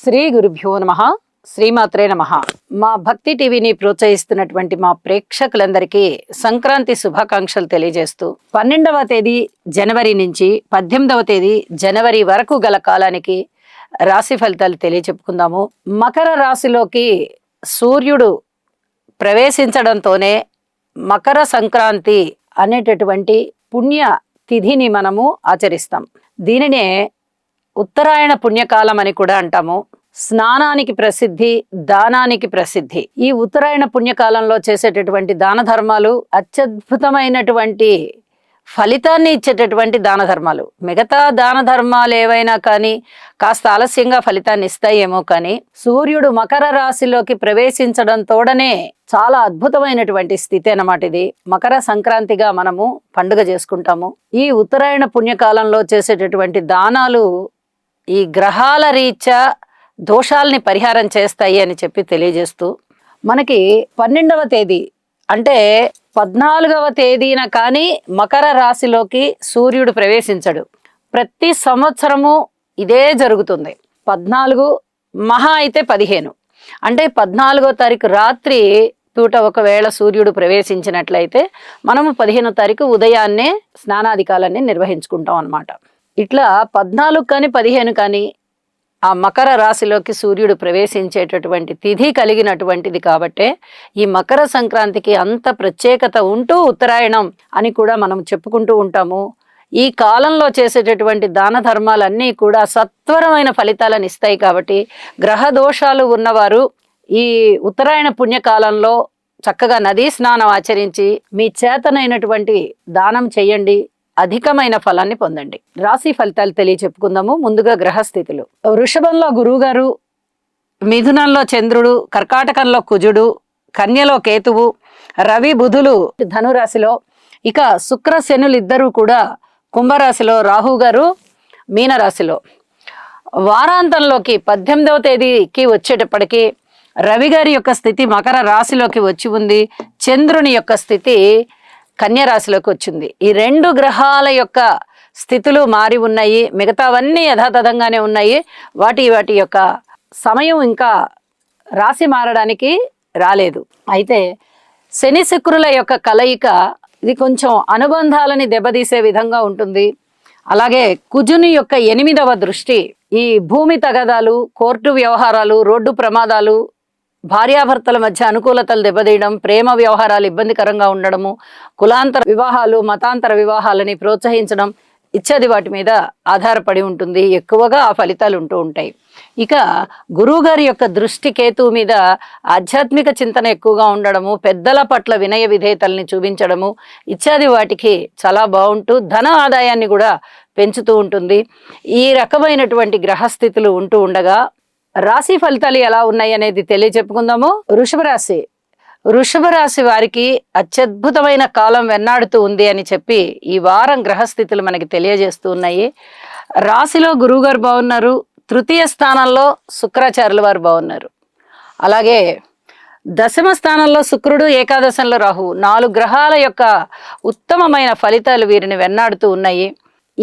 శ్రీ గురుభ్యో నమః. శ్రీమాత్రే నమః. మా భక్తి టీవీని ప్రోత్సహిస్తున్నటువంటి మా ప్రేక్షకులందరికీ సంక్రాంతి శుభాకాంక్షలు తెలియజేస్తూ 12వ తేదీ జనవరి నుంచి 18వ తేదీ జనవరి వరకు గల కాలానికి రాశి ఫలితాలు తెలియచెప్పుకుందాము. మకర రాశిలోకి సూర్యుడు ప్రవేశించడంతోనే మకర సంక్రాంతి అనేటటువంటి పుణ్య తిథిని మనము ఆచరిస్తాం. దీనినే ఉత్తరాయణ పుణ్యకాలం అని కూడా అంటాము. స్నానానికి ప్రసిద్ధి, దానానికి ప్రసిద్ధి. ఈ ఉత్తరాయణ పుణ్యకాలంలో చేసేటటువంటి దాన ధర్మాలు అత్యద్భుతమైనటువంటి ఫలితాన్ని ఇచ్చేటటువంటి దాన ధర్మాలు. మిగతా దాన ధర్మాలు ఏవైనా కానీ కాస్త ఆలస్యంగా ఫలితాన్ని ఇస్తాయేమో కానీ సూర్యుడు మకర రాశిలోకి ప్రవేశించడం తోడనే చాలా అద్భుతమైనటువంటి స్థితి అన్నమాట. ఇది మకర సంక్రాంతిగా మనము పండుగ చేసుకుంటాము. ఈ ఉత్తరాయణ పుణ్యకాలంలో చేసేటటువంటి దానాలు ఈ గ్రహాల రీత్యా దోషాలని పరిహారం చేస్తాయి అని చెప్పి తెలియజేస్తూ, మనకి 12వ తేదీ అంటే 14వ తేదీన కానీ మకర రాశిలోకి సూర్యుడు ప్రవేశించడు. ప్రతి సంవత్సరము ఇదే జరుగుతుంది. 14 మహా అయితే 15 అంటే 14వ తారీఖు రాత్రి పూట ఒకవేళ సూర్యుడు ప్రవేశించినట్లయితే మనము 15వ తారీఖు ఉదయాన్నే స్నానాధికాలన్నీ నిర్వహించుకుంటాం అన్నమాట. ఇట్లా 14 కానీ 15 కానీ ఆ మకర రాశిలోకి సూర్యుడు ప్రవేశించేటటువంటి తిథి కలిగినటువంటిది కాబట్టే ఈ మకర సంక్రాంతికి అంత ప్రత్యేకత ఉంటూ ఉత్తరాయణం అని కూడా మనం చెప్పుకుంటూ ఉంటాము. ఈ కాలంలో చేసేటటువంటి దాన ధర్మాలన్నీ కూడా సత్వరమైన ఫలితాలను ఇస్తాయి. కాబట్టి గ్రహ దోషాలు ఉన్నవారు ఈ ఉత్తరాయణ పుణ్యకాలంలో చక్కగా నదీ స్నానం ఆచరించి మీ చేతనైనటువంటి దానం చేయండి, అధికమైన ఫలాన్ని పొందండి. రాశి ఫలితాలు తెలియచెప్పుకుందాము. ముందుగా గ్రహస్థితులు. వృషభంలో గురువుగారు, మిథునంలో చంద్రుడు, కర్కాటకంలో కుజుడు, కన్యలో కేతువు, రవి బుధులు ధనురాశిలో, ఇక శుక్ర శనులు ఇద్దరు కూడా కుంభరాశిలో, రాహు గారు మీనరాశిలో. వారాంతంలోకి 18వ తేదీకి వచ్చేటప్పటికి రవి గారి యొక్క స్థితి మకర రాశిలోకి వచ్చి ఉంది. చంద్రుని యొక్క స్థితి కన్య రాశిలోకి వచ్చింది. ఈ రెండు గ్రహాల యొక్క స్థితులు మారి ఉన్నాయి. మిగతావన్నీ యథాతథంగానే ఉన్నాయి. వాటి యొక్క సమయం ఇంకా రాశి మారడానికి రాలేదు. అయితే శని శుక్రుల యొక్క కలయిక ఇది కొంచెం అనుబంధాలని దెబ్బతీసే విధంగా ఉంటుంది. అలాగే కుజుని యొక్క 8వ దృష్టి ఈ భూమి తగదాలు, కోర్టు వ్యవహారాలు, రోడ్డు ప్రమాదాలు, భార్యాభర్తల మధ్య అనుకూలతలు దెబ్బతీయడం, ప్రేమ వ్యవహారాలు ఇబ్బందికరంగా ఉండడము, కులాంతర వివాహాలు, మతాంతర వివాహాలని ప్రోత్సహించడం ఇత్యాది వాటి మీద ఆధారపడి ఉంటుంది. ఎక్కువగా ఆ ఫలితాలు ఉంటూ ఉంటాయి. ఇక గురువు గారి యొక్క దృష్టి కేతువు మీద ఆధ్యాత్మిక చింతన ఎక్కువగా ఉండడము, పెద్దల పట్ల వినయ విధేయతల్ని చూపించడము ఇత్యాది వాటికి చాలా బాగుంటూ ధన ఆదాయాన్ని కూడా పెంచుతూ ఉంటుంది. ఈ రకమైనటువంటి గ్రహస్థితులు ఉంటూ ఉండగా రాశి ఫలితాలు ఎలా ఉన్నాయి అనేది తెలియచెప్పుకుందాము. వృషభ రాశి వారికి అత్యద్భుతమైన కాలం వెన్నాడుతూ ఉంది అని చెప్పి ఈ వారం గ్రహస్థితులు మనకి తెలియజేస్తూ ఉన్నాయి. రాశిలో గురువుగారు బాగున్నారు. తృతీయ స్థానంలో శుక్రాచార్యుల వారు బాగున్నారు. అలాగే దశమ స్థానంలో శుక్రుడు, ఏకాదశంలో రాహు, 4 గ్రహాల యొక్క ఉత్తమమైన ఫలితాలు వీరిని వెన్నాడుతూ ఉన్నాయి.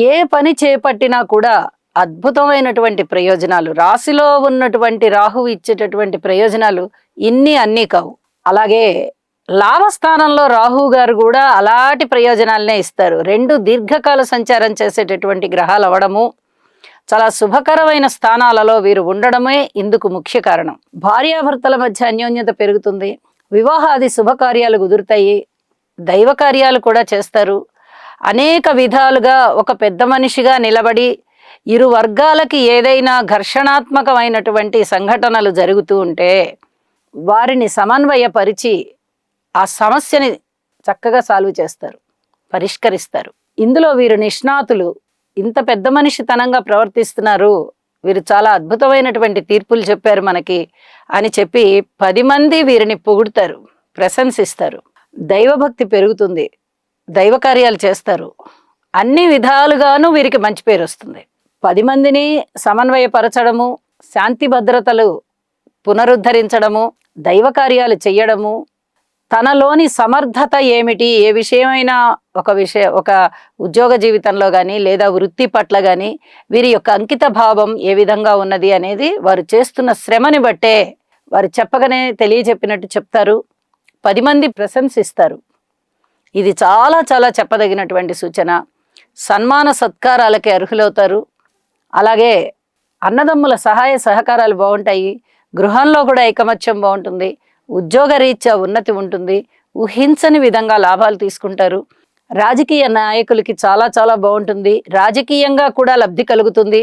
ఏ పని చేపట్టినా కూడా అద్భుతమైనటువంటి ప్రయోజనాలు, రాశిలో ఉన్నటువంటి రాహు ఇచ్చేటటువంటి ప్రయోజనాలు అన్నీ కావు. అలాగే లాభస్థానంలో రాహు గారు కూడా అలాంటి ప్రయోజనాలనే ఇస్తారు. 2 దీర్ఘకాల సంచారం చేసేటటువంటి గ్రహాలు అవడము, చాలా శుభకరమైన స్థానాలలో వీరు ఉండడమే ఇందుకు ముఖ్య కారణం. భార్యాభర్తల మధ్య అన్యోన్యత పెరుగుతుంది. వివాహాది శుభకార్యాలు కుదురుతాయి. దైవ కార్యాలు కూడా చేస్తారు. అనేక విధాలుగా ఒక పెద్ద మనిషిగా నిలబడి ఇరు వర్గాలకి ఏదైనా ఘర్షణాత్మకమైనటువంటి సంఘటనలు జరుగుతూ ఉంటే వారిని సమన్వయపరిచి ఆ సమస్యని చక్కగా సాల్వ్ చేస్తారు, పరిష్కరిస్తారు. ఇందులో వీరు నిష్ణాతులు. ఇంత పెద్ద మనిషితనంగా ప్రవర్తిస్తున్నారు, వీరు చాలా అద్భుతమైనటువంటి తీర్పులు చెప్పారు మనకి అని చెప్పి 10 మంది వీరిని పొగుడుతారు, ప్రశంసిస్తారు. దైవభక్తి పెరుగుతుంది, దైవ కార్యాలు చేస్తారు. అన్ని విధాలుగాను వీరికి మంచి పేరు వస్తుంది. 10 మందిని సమన్వయపరచడము, శాంతి భద్రతలు పునరుద్ధరించడము, దైవ కార్యాలు చెయ్యడము, తనలోని సమర్థత ఏమిటి, ఏ విషయమైనా ఒక ఉద్యోగ జీవితంలో కానీ లేదా వృత్తి పట్ల కానీ వీరి యొక్క అంకిత భావం ఏ విధంగా ఉన్నది అనేది వారు చేస్తున్న శ్రమని బట్టే వారు చెప్పగానే తెలియచెప్పినట్టు చెప్తారు, 10 మంది ప్రశంసిస్తారు. ఇది చాలా చాలా చెప్పదగినటువంటి సూచన. సన్మాన సత్కారాలకి అర్హులవుతారు. అలాగే అన్నదమ్ముల సహాయ సహకారాలు బాగుంటాయి. గృహంలో కూడా ఐకమత్యం బాగుంటుంది. ఉద్యోగరీత్యా ఉన్నతి ఉంటుంది. ఊహించని విధంగా లాభాలు తీసుకుంటారు. రాజకీయ నాయకులకి చాలా చాలా బాగుంటుంది. రాజకీయంగా కూడా లబ్ధి కలుగుతుంది.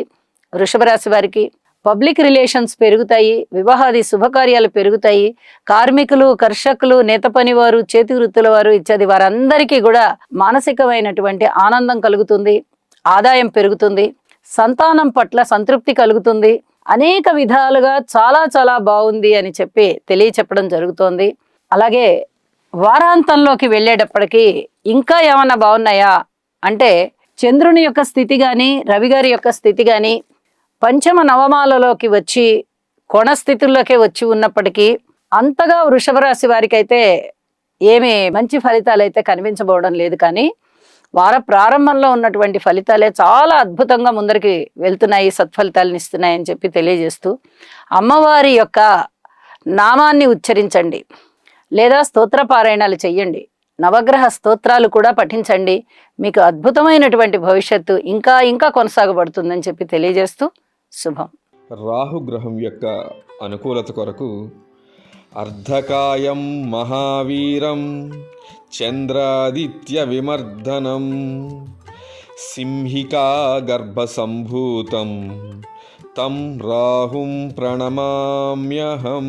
వృషభ రాశి వారికి పబ్లిక్ రిలేషన్స్ పెరుగుతాయి. వివాహాది శుభకార్యాలు పెరుగుతాయి. కార్మికులు, కర్షకులు, నేత పనివారు, చేతి వృత్తుల వారు ఇత్యాది వారందరికీ కూడా మానసికమైనటువంటి ఆనందం కలుగుతుంది. ఆదాయం పెరుగుతుంది. సంతానం పట్ల సంతృప్తి కలుగుతుంది. అనేక విధాలుగా చాలా చాలా బాగుంది అని చెప్పి తెలియచెప్పడం జరుగుతోంది. అలాగే వారాంతంలోకి వెళ్ళేటప్పటికీ ఇంకా ఏమన్నా బాగున్నాయా అంటే చంద్రుని యొక్క స్థితి కానీ రవి గారి యొక్క స్థితి కానీ పంచమ నవమాలలోకి వచ్చి కోణస్థితుల్లోకి వచ్చి ఉన్నప్పటికీ అంతగా వృషభ రాశి వారికి అయితే ఏమి మంచి ఫలితాలు అయితే కనిపించబోవడం లేదు. కానీ వార ప్రారంభంలో ఉన్నటువంటి ఫలితాలే చాలా అద్భుతంగా ముందరికి వెళ్తున్నాయి, సత్ఫలితాలను ఇస్తున్నాయి అని చెప్పి తెలియజేస్తూ అమ్మవారి యొక్క నామాన్ని ఉచ్చరించండి లేదా స్తోత్ర పారాయణాలు చెయ్యండి. నవగ్రహ స్తోత్రాలు కూడా పఠించండి. మీకు అద్భుతమైనటువంటి భవిష్యత్తు ఇంకా ఇంకా కొనసాగబడుతుందని చెప్పి తెలియజేస్తూ శుభం. రాహుగ్రహం యొక్క అనుకూలత కొరకు అర్ధకాయం మహావీరం చంద్రాదిత్య విమర్దనం సింహికా గర్భసంభూతం తం రాహుం ప్రణమామ్యహం.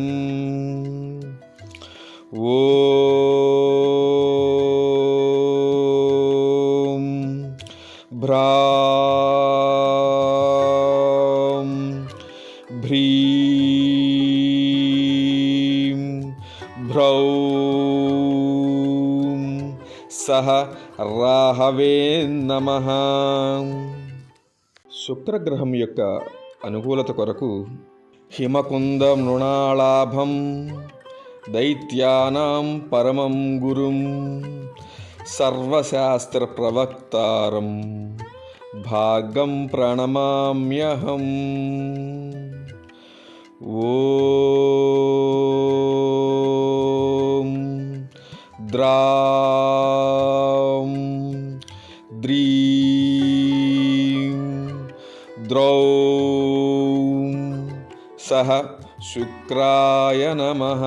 ఓం భ్రాం భ్రీం భ్రౌం సహ రాహవే నమః. శుక్రగ్రహం యొక్క అనుకూలత కొరకు హిమకుంద మృణాళాభం దైత్యానాం పరమం గురుం సర్వశాస్త్ర ప్రవక్తారం భాగం ప్రణమామ్యహం. ఓం ద్రాం ద్రీం ద్రౌం సహ శుక్రాయ నమః.